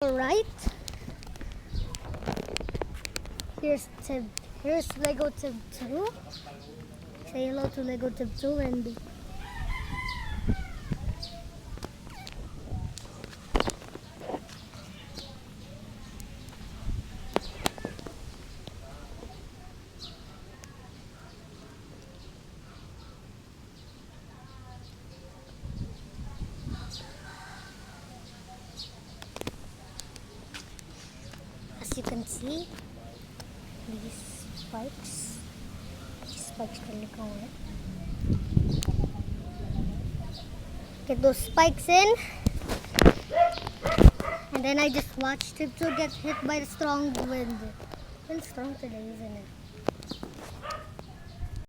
Alright. Here's Lego Tib 2. Say hello to Lego Tib 2 and as you can see, these spikes can look away. Get those spikes in, and then I just watched Tib 2 get hit by the strong wind. It's been strong today, isn't it?